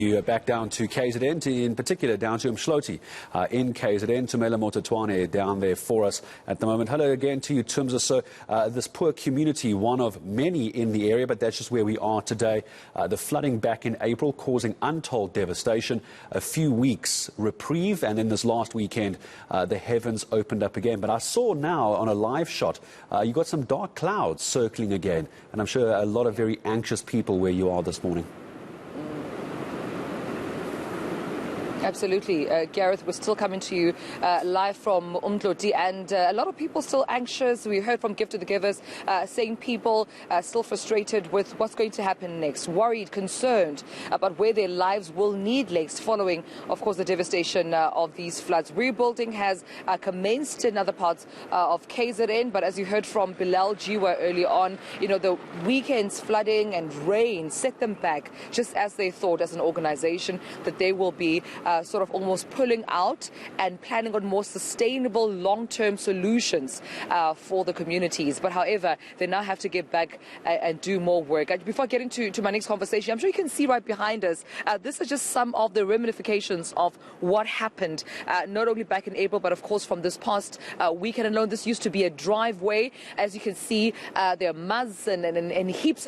Back down to KZN, in particular down to Umdloti in KZN. Tumela Mototwane down there for us at the moment. Hello again to you, Tumza. So this poor community, one of many in the area, but that's just where we are today. The flooding back in April causing untold devastation, a few weeks reprieve, and then this last weekend the heavens opened up again. But I saw now on a live shot you got some dark clouds circling again, and I'm sure a lot of very anxious people where you are this morning. Absolutely. Gareth, we're still coming to you live from Umdloti, and a lot of people still anxious. We heard from Gift to the Givers saying people still frustrated with what's going to happen next, worried, concerned about where their lives will need next following, of course, the devastation of these floods. Rebuilding has commenced in other parts of KZN, but as you heard from Bilal Jiwa early on, you know, the weekend's flooding and rain set them back, just as they thought as an organization that they will be sort of almost pulling out and planning on more sustainable long-term solutions for the communities. But however, they now have to get back and do more work. Before getting to my next conversation, I'm sure you can see right behind us, this is just some of the ramifications of what happened, not only back in April, but of course from this past weekend alone. This used to be a driveway. As you can see, there are muds and heaps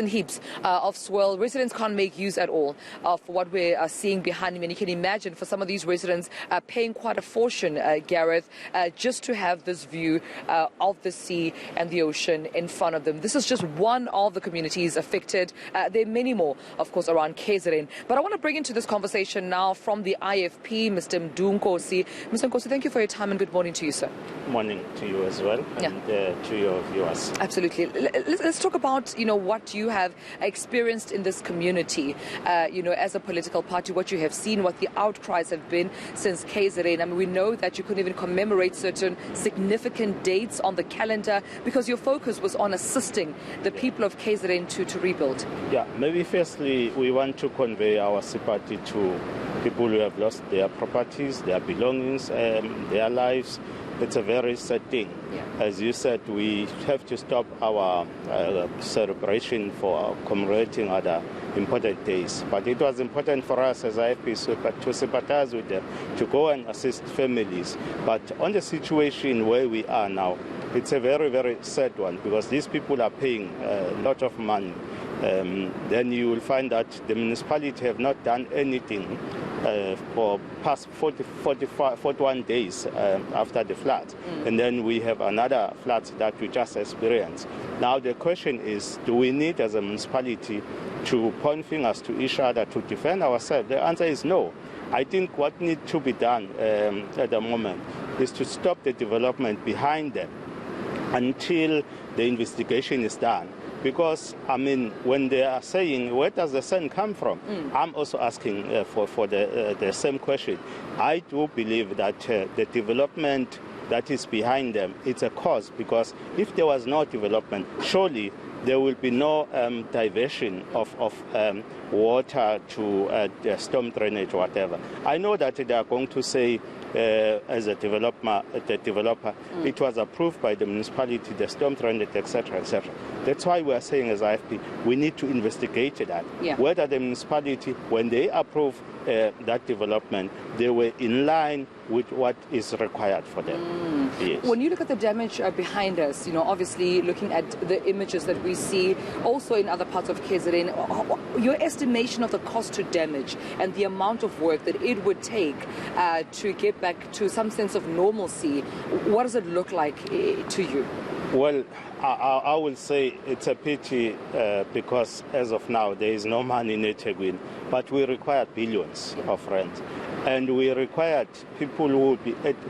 of swirl. Residents can't make use at all of what we're seeing behind me, and you can imagine for some of these residents paying quite a fortune, Gareth, just to have this view of the sea and the ocean in front of them. This is just one of the communities affected. There are many more, of course, around KZN. But I want to bring into this conversation now from the IFP, Mr. Mdunkosi. Mr. Nkosi, thank you for your time and good morning to you, sir. Morning to you as well, and to your viewers. Absolutely. Let's talk about, you know, what you have experienced in this community, you know, as a political party, what you have seen, what the outcries have been since KZN. I mean, we know that you couldn't even commemorate certain significant dates on the calendar because your focus was on assisting the people of KZN to rebuild. Yeah, maybe firstly, we want to convey our sympathy to people who have lost their properties, their belongings, their lives. It's a very sad thing. Yeah. As you said, we have to stop our celebration for commemorating other important days. But it was important for us as IFP to sympathize with them, to go and assist families. But on the situation where we are now, it's a very, very sad one because these people are paying a lot of money. Then you will find that the municipality have not done anything for past 41 days after the flood. And then we have another flood that we just experienced. Now the question is, do we need as a municipality to point fingers to each other to defend ourselves? The answer is no. I think what needs to be done at the moment is to stop the development behind them until the investigation is done. Because, I mean, when they are saying, where does the sun come from? I'm also asking for the same question. I do believe that the development that is behind them, it's a cause, because if there was no development, surely there will be no diversion of water to storm drainage or whatever. I know that they are going to say, as a developer, it was approved by the municipality, the storm drainage, etc., etc. That's why we are saying as IFP, we need to investigate that. Yeah. Whether the municipality, when they approve that development, they were in line with what is required for them. Yes. When you look at the damage behind us, you know, obviously looking at the images that we see also in other parts of KZN, your estimation of the cost to damage and the amount of work that it would take to get back to some sense of normalcy, what does it look like to you? Well, I will say it's a pity because as of now there is no money in eThekwini, but we require billions of rent. And we required people who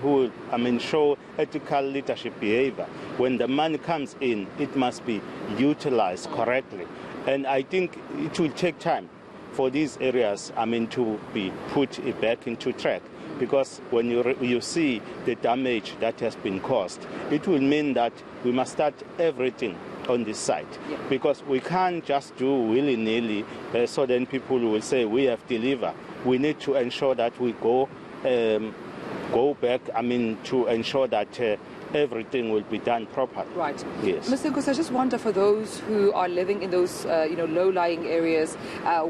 will show ethical leadership behavior. When the money comes in, it must be utilized correctly. And I think it will take time for these areas, to be put back into track. Because when you see the damage that has been caused, it will mean that we must start everything on this site. Yeah. Because we can't just do willy-nilly, so then people will say we have delivered. We need to ensure that we go back, to ensure that everything will be done properly. Right. Yes. Mr. Nkosi, I just wonder for those who are living in those low-lying areas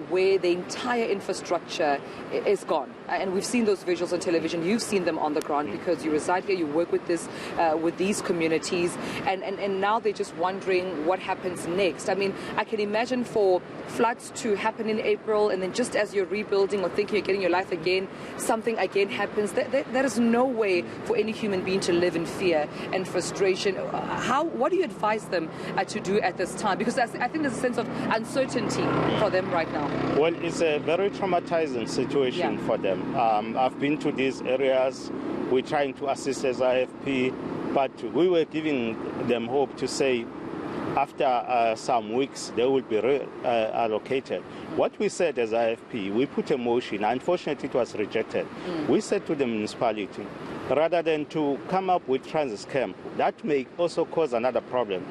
where the entire infrastructure is gone, and we've seen those visuals on television. You've seen them on the ground because you reside here, you work with these communities, and now they're just wondering what happens next. I mean, I can imagine for floods to happen in April, and then just as you're rebuilding or thinking you're getting your life again, something again happens. There is no way for any human being to live in fear and frustration. What do you advise them to do at this time? Because I think there's a sense of uncertainty for them right now. Well, it's a very traumatizing situation for them. I've been to these areas. We're trying to assist as IFP, but we were giving them hope to say after some weeks they will be allocated. What we said as IFP, we put a motion. Unfortunately, it was rejected. We said to the municipality, rather than to come up with transit camp, that may also cause another problem.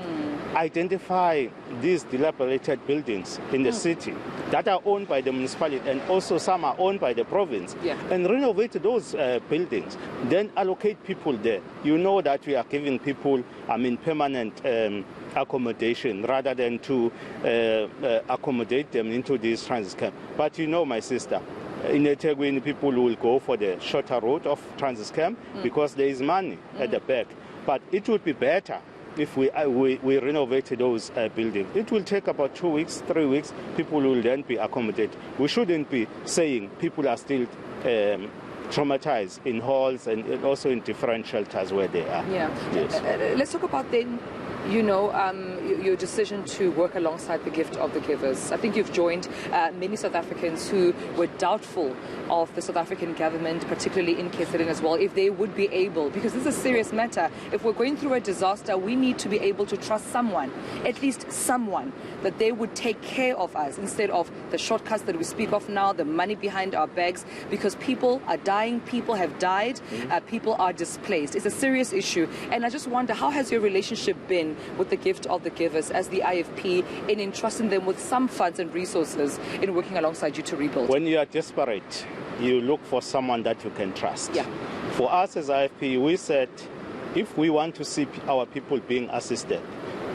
Identify these dilapidated buildings in the city that are owned by the municipality, and also some are owned by the province, and renovate those buildings. Then allocate people there. You know that we are giving people, permanent accommodation rather than to accommodate them into this transit camp. But you know, my sister, in eThekwini, people will go for the shorter route of transit camp because there is money at the back. But it would be better if we renovated those buildings. It will take about 2 weeks, 3 weeks. People will then be accommodated. We shouldn't be saying people are still traumatized in halls and also in different shelters where they are. Yeah. Yes. Let's talk about then, your decision to work alongside the gift of the givers. I think you've joined many South Africans who were doubtful of the South African government, particularly in KZN as well, if they would be able, because this is a serious matter. If we're going through a disaster, we need to be able to trust someone, at least someone, that they would take care of us instead of the shortcuts that we speak of now, the money behind our backs, because people are dying, people have died, people are displaced. It's a serious issue. And I just wonder, how has your relationship been with the gift of the givers as the IFP in entrusting them with some funds and resources in working alongside you to rebuild? When you are desperate, you look for someone that you can trust. Yeah. For us as IFP, we said if we want to see our people being assisted,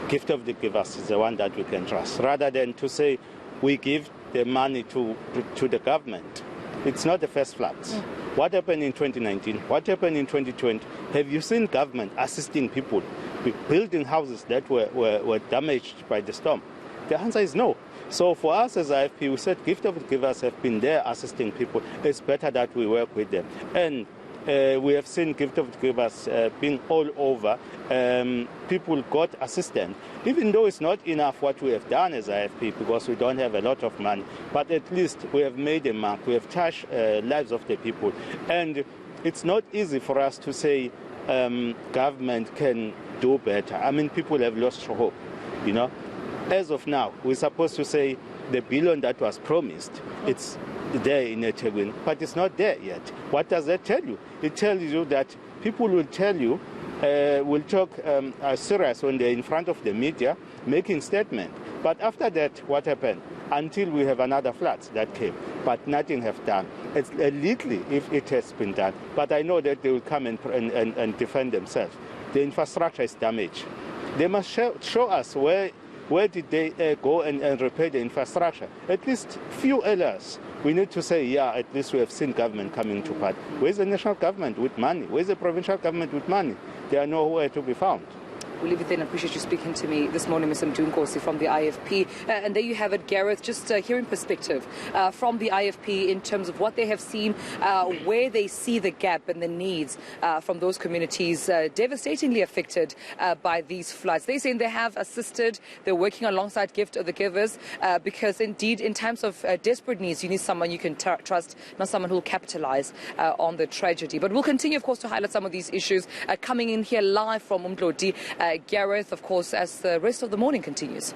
gift of the givers is the one that we can trust, rather than to say we give the money to the government. It's not the first floods. What happened in 2019? What happened in 2020? Have you seen government assisting people with building houses that were damaged by the storm? The answer is no. So for us as IFP, we said gift of the givers have been there assisting people. It's better that we work with them. And we have seen gift of the givers being all over. People got assistance, even though it's not enough what we have done as IFP because we don't have a lot of money. But at least we have made a mark. We have touched lives of the people. And it's not easy for us to say government can do better. People have lost hope, As of now, we're supposed to say the billion that was promised, it's there in eThekwini, but it's not there yet. What does that tell you? It tells you that people will tell you, will talk serious when they're in front of the media, making statements. But after that, what happened? Until we have another flood that came, but nothing have done. It's a little if it has been done, but I know that they will come and defend themselves. The infrastructure is damaged. They must show us where did they go and repair the infrastructure. At least few areas. We need to say, at least we have seen government coming to part. Where's the national government with money? Where's the provincial government with money? They are nowhere to be found. We'll leave it there. I appreciate you speaking to me this morning, Mr. Nkosi from the IFP. And there you have it, Gareth, just hearing perspective from the IFP in terms of what they have seen, where they see the gap and the needs from those communities devastatingly affected by these floods. They're saying they have assisted, they're working alongside gift of the givers because indeed in times of desperate needs, you need someone you can trust, not someone who will capitalize on the tragedy. But we'll continue, of course, to highlight some of these issues coming in here live from Umdloti. Gareth, of course, as the rest of the morning continues.